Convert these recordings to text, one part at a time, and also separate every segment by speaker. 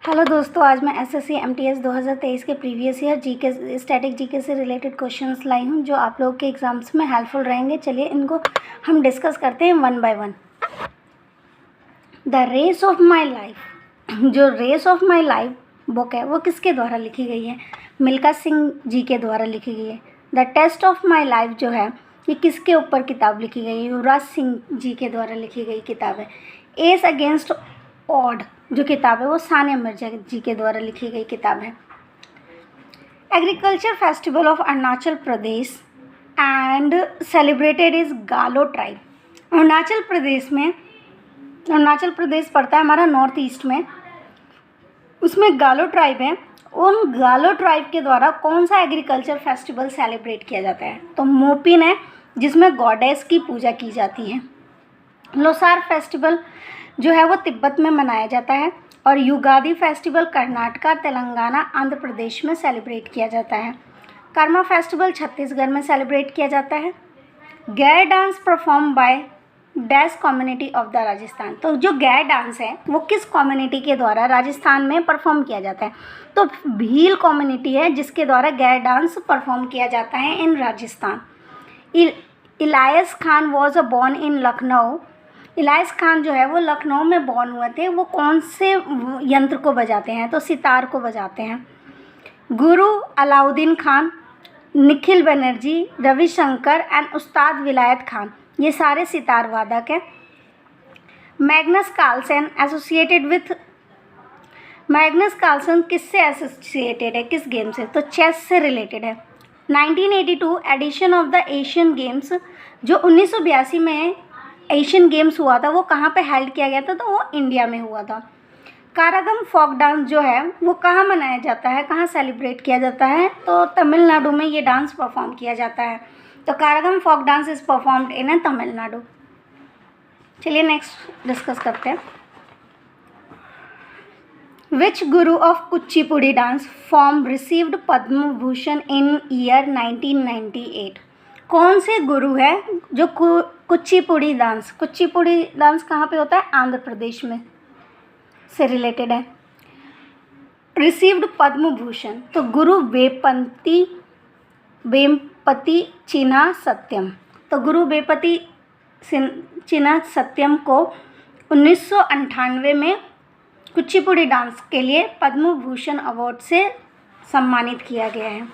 Speaker 1: Hello दोस्तों, आज मैं एसएससी एमटीएस 2023 के previous year GK static GK से रिलेटेड क्वेश्चंस लाई हूँ जो आप लोग के एग्जाम्स में हेल्पफुल रहेंगे। चलिए इनको हम डिस्कस करते हैं one by one. The race of my life, जो race of my life book है वो किसके द्वारा लिखी गई है? मिल्खा सिंह जी के द्वारा लिखी गई है। The test of my life जो है ये किसके ऊपर किताब लिखी गई है? युवराज सिंह जी के द्वारा लिखी गई किताब है। एस अगेंस्ट ऑड जो किताब है वो सानिया मिर्जा जी के द्वारा लिखी गई किताब है। Agriculture festival of Arunachal Pradesh and celebrated is गालो ट्राइब। अरुणाचल प्रदेश पड़ता है हमारा नॉर्थ ईस्ट में, उसमें गालो ट्राइब है। उन गालो ट्राइब के द्वारा कौन सा एग्रीकल्चर फेस्टिवल सेलिब्रेट किया जाता है? तो मोपिन है जिसमें गॉडेस की पूजा की जाती है। लोसार फेस्टिवल जो है वो तिब्बत में मनाया जाता है और युगादि फेस्टिवल कर्नाटका, तेलंगाना, आंध्र प्रदेश में सेलिब्रेट किया जाता है। कर्मा फेस्टिवल छत्तीसगढ़ में सेलिब्रेट किया जाता है। गैर dance perform by dash community of the Rajasthan. तो जो गैर डांस है वो किस कम्युनिटी के द्वारा राजस्थान में परफॉर्म किया जाता है? तो भील कम्युनिटी है जिसके द्वारा गैर डांस परफॉर्म किया जाता है in Rajasthan. Ilyas Khan was a born in Lucknow. Ilyas Khan जो है वो लखनऊ में बॉर्न हुए थे। वो कौन से यंत्र को बजाते हैं? तो सितार को बजाते हैं। गुरु अलाउद्दीन खान, निखिल बनर्जी, रविशंकर एंड उस्ताद विलायत खान, ये सारे सितार वादक हैं। Magnus Carlsen associated with, Magnus Carlsen किससे एसोसिएटेड है, किस गेम से? तो चेस से रिलेटेड है। 1982 edition of the Asian Games, जो 1982 में एशियन गेम्स हुआ था वो कहाँ पे हेल्ड किया गया था? तो वो इंडिया में हुआ था। कारागम फोक डांस जो है वो कहाँ मनाया जाता है, कहाँ सेलिब्रेट किया जाता है? तो तमिलनाडु में ये डांस परफॉर्म किया जाता है। तो Karagam folk dance is performed in Tamil Nadu. चलिए नेक्स्ट डिस्कस करते हैं। Which guru of Kuchipudi dance form received Padma Bhushan in year 1998? कौन से गुरु है जो कुचिपुड़ी डांस कहाँ पे होता है? आंध्र प्रदेश में से रिलेटेड है। रिसीव्ड पद्म भूषण, तो गुरु वेम्पति चिन्हा सत्यम। तो गुरु वेम्पति चिन्हा सत्यम को 1998 में कुचिपुड़ी डांस के लिए पद्म भूषण अवार्ड से सम्मानित किया गया है।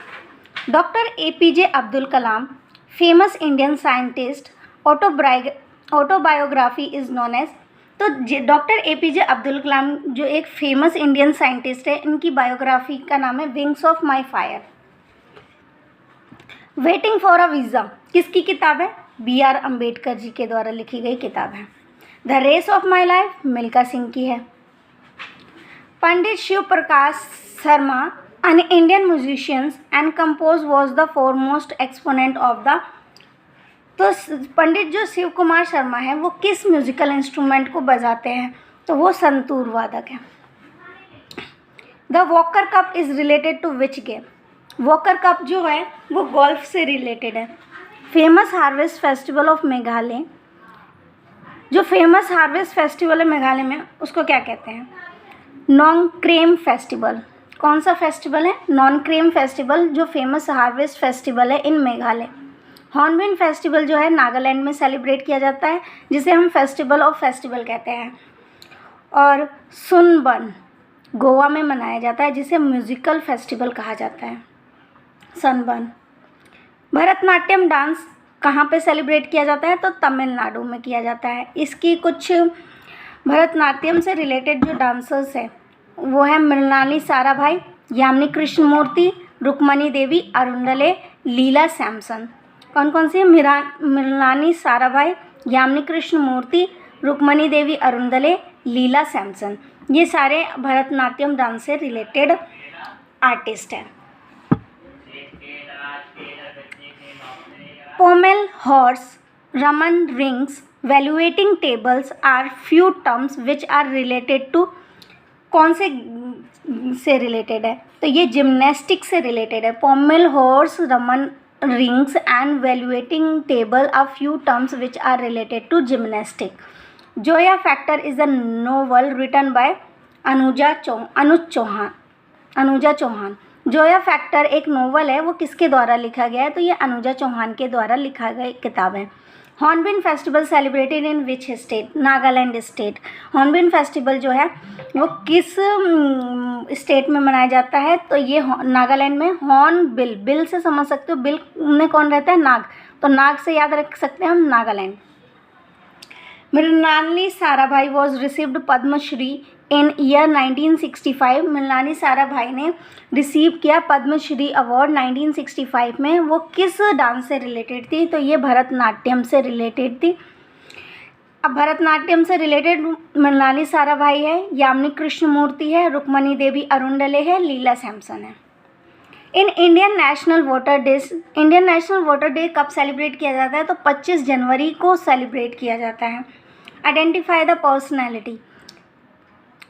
Speaker 1: Doctor APJ Abdul Kalam, famous Indian scientist, autobiography is known as. तो डॉक्टर एपीजे अब्दुल कलाम जो एक फेमस इंडियन साइंटिस्ट है, इनकी बायोग्राफी का नाम है wings of my fire. Waiting for a visa किसकी किताब है? BR अम्बेडकर जी के द्वारा लिखी गई किताब है। The race of my life Milkha Singh की है। पंडित Shiv Prakash Sharma, an Indian musician and composer was the foremost exponent of the। तो पंडित जो शिव कुमार शर्मा है वो किस म्यूजिकल इंस्ट्रूमेंट को बजाते हैं? तो वो संतूर वादक है। The Walker Cup is related to which game? Walker Cup जो है वो गोल्फ से रिलेटेड है। Famous harvest festival of Meghalaya, जो फेमस हार्वेस्ट फेस्टिवल है मेघालय में उसको क्या कहते हैं? नॉन्क्रेम फेस्टिवल। कौन सा फेस्टिवल है? नॉन्क्रेम फेस्टिवल, जो फेमस हार्वेस्ट फेस्टिवल है इन मेघालय। हॉर्नबिल फेस्टिवल जो है नागालैंड में सेलिब्रेट किया जाता है जिसे हम फेस्टिवल ऑफ फेस्टिवल कहते हैं। और सुनबर्न गोवा में मनाया जाता है जिसे म्यूजिकल फेस्टिवल कहा जाता है, सनबर्न। भरतनाट्यम डांस कहाँ पे सेलिब्रेट किया जाता है? तो तमिलनाडु में किया जाता है। इसकी कुछ भरतनाट्यम से रिलेटेड जो डांसर्स है वो है मृणाली साराभाई, यामिनी कृष्णमूर्ति, रुक्मणी देवी अरुंडले, लीला सैमसन। कौन कौन सी? मृणाली साराभाई, यामिनी कृष्णमूर्ति, रुक्मणी देवी अरुंडले, लीला सैमसन, ये सारे भरतनाट्यम डांस से रिलेटेड आर्टिस्ट हैं। Pommel horse, roman rings, vaulting tables are few terms which are related to. कौन से रिलेटेड है? तो ये जिम्नास्टिक से रिलेटेड है। Pommel horse, roman rings and vaulting table are few terms which are related to gymnastic. Zoya factor is a novel written by Anuja Chauhan. Zoya factor एक novel है, वो किसके द्वारा लिखा गया है? तो ये अनुजा चौहान के द्वारा लिखा गया किताब है। Hornbill festival celebrated in which state? Nagaland state. Hornbill festival जो है वो किस स्टेट में मनाया जाता है? तो ये नागालैंड में। हॉर्नबिल, बिल से समझ सकते हो, बिल में कौन रहता है? नाग, तो नाग से याद रख सकते हैं हम Nagaland. Mrinalini Sarabhai was received Padma Shri in year 1965। Mrinalini Sarabhai ने रिसीव किया पद्मश्री अवार्ड 1965 में। वो किस डांस से रिलेटेड थी? तो ये भरतनाट्यम से रिलेटेड थी। अब भरतनाट्यम से रिलेटेड मृणालिनी साराभाई है, यामिनी कृष्णमूर्ति है, रुक्मणी देवी अरुणडले है, लीला सैमसन है। इंडियन नेशनल वोटर डे कब सेलिब्रेट किया जाता है? तो 25 जनवरी को सेलिब्रेट किया जाता है। Identify the personality.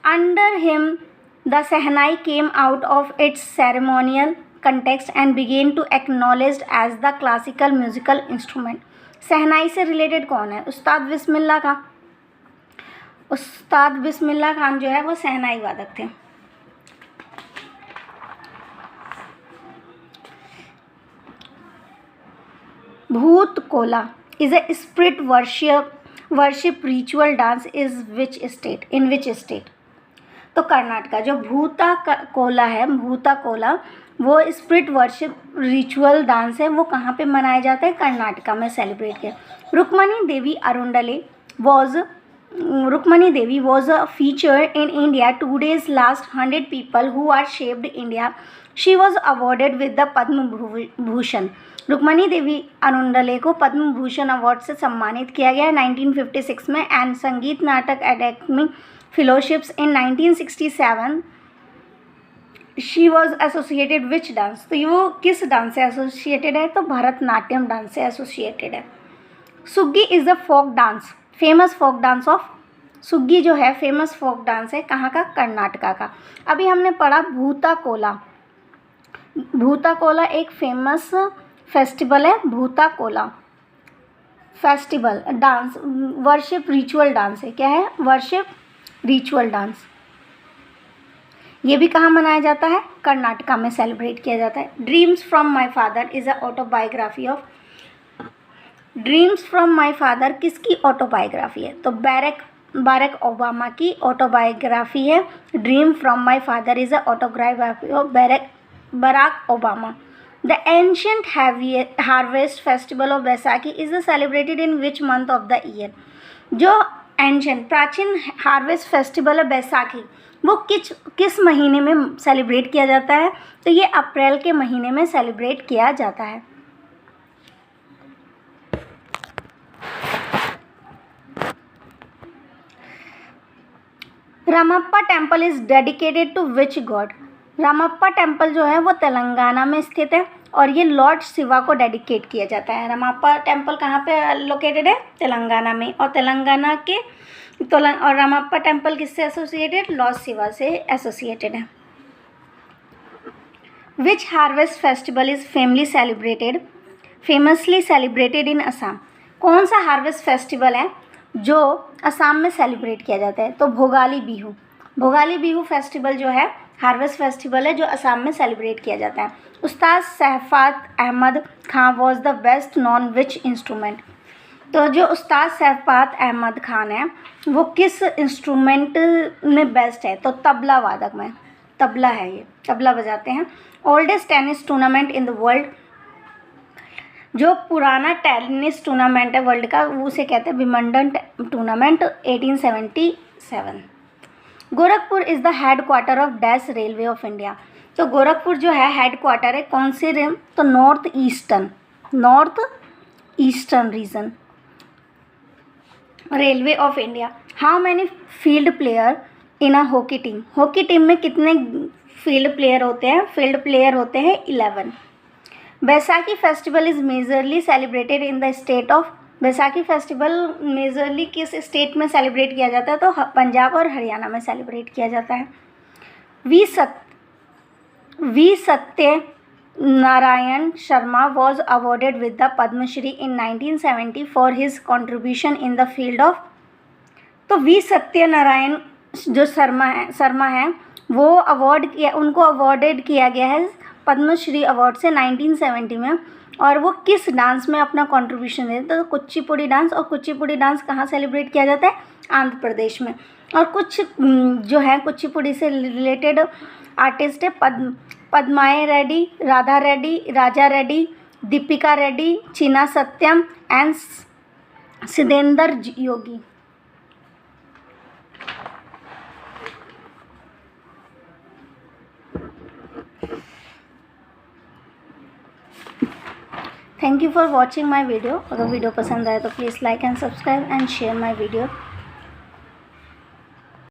Speaker 1: Under him the shehnai came out of its ceremonial context and began to acknowledged as the classical musical instrument. Shehnai से रिलेटेड कौन है? उस्ताद बिस्मिल्लाह खां। उस्ताद बिस्मिल्लाह खान जो है वो शहनाई वादक थे। भूत Cola is a spirit worship ritual dance is which state? In which state? तो कर्नाटका। जो भूता कोला है, भूता कोला वो स्पिरिट वर्शिप रिचुअल डांस है, वो कहाँ पे मनाया जाता है? कर्नाटका में सेलिब्रेट किया। रुक्मणी देवी Arundale was a feature in India 2 days last 100 people who are shaped India. She was awarded with the Padma Bhushan. Rukmini Devi Arundale को पद्म भूषण अवार्ड से सम्मानित किया गया 1956 में एंड संगीत नाटक academy fellowships in 1967। She was associated which dance? तो वो किस डांस से एसोसिएटेड है? तो भरतनाट्यम डांस से एसोसिएटेड है। Suggi is the folk dance, famous folk dance of. Suggi जो है फेमस फोक डांस है, कहाँ का? कर्नाटका का। अभी हमने पढ़ा भूता कोला। भूता कोला एक फेमस फेस्टिवल है। भूता Cola festival dance worship ritual dance है। क्या है? Worship ritual dance. ये भी कहाँ मनाया जाता है? कर्नाटका में सेलिब्रेट किया जाता है। Dreams from my father is a autobiography of. Dreams from my father किसकी ऑटोबायोग्राफी है? तो बारक ओबामा की ऑटोबायोग्राफी है। Dream from my father is a autobiography of Barack Obama. The ancient harvest festival of Baisakhi is celebrated in which month of the year? जो ancient प्राचीन harvest festival है बैसाखी, वो किस महीने में सेलिब्रेट किया जाता है? तो ये अप्रैल के महीने में सेलिब्रेट किया जाता है। Ramappa temple is dedicated to which god? Ramappa temple जो है वो तेलंगाना में स्थित है और ये लॉर्ड शिवा को डेडिकेट किया जाता है। रामप्पा टेम्पल कहाँ पे लोकेटेड है? तेलंगाना में। और तेलंगाना के और रामप्पा टेम्पल किससे एसोसिएटेड? लॉर्ड शिवा से एसोसिएटेड है। Which harvest festival is famously celebrated in Assam? कौन सा हार्वेस्ट फेस्टिवल है जो असम में सेलिब्रेट किया जाता है? तो भोगाली बिहू। भोगाली बिहू फेस्टिवल जो है हार्वेस्ट फेस्टिवल है जो असम में सेलिब्रेट किया जाता है। Ustad Shahfat Ahmad Khan was the best known which instrument? तो जो उस्ताद शहफात अहमद खान है वो किस इंस्ट्रूमेंट में बेस्ट है? तो तबला वादक में। तबला है, ये तबला बजाते हैं। Oldest tennis tournament in the world? जो पुराना टेनिस टूर्नामेंट है वर्ल्ड का उसे कहते हैं Wimbledon tournament 1877। Gorakhpur is the head quarter of dash railway of India? तो गोरखपुर जो है हेड क्वार्टर है कौन से रेल? तो north eastern region railway of India. How many field player in a hockey team? Hockey team में कितने फील्ड प्लेयर होते हैं? फील्ड प्लेयर होते हैं 11। Baisakhi festival is majorly celebrated in the state of? Baisakhi festival majorly किस state में celebrate किया जाता है? तो पंजाब और हरियाणा में सेलिब्रेट किया जाता है। V Satyanarayana Sharma was awarded with the Padma Shri in 1970 for his contribution in the field of? तो वी सत्यनारायण जो शर्मा है वो उनको अवॉर्डेड किया गया है पद्मश्री अवार्ड से 1970 में। और वो किस डांस में अपना कंट्रीब्यूशन देते हैं? तो कुचिपुड़ी डांस। और कुचिपुड़ी डांस कहाँ सेलिब्रेट किया जाता है? आंध्र प्रदेश में। और कुछ जो है कुचिपुड़ी से रिलेटेड आर्टिस्ट है पद्माए रेड्डी, राधा रेड्डी, राजा Reddy, Deepika Reddy, Chinna Satyam and Siddhendra Yogi. Thank you for watching my video. अगर वीडियो पसंद आए तो please like and subscribe and share my video.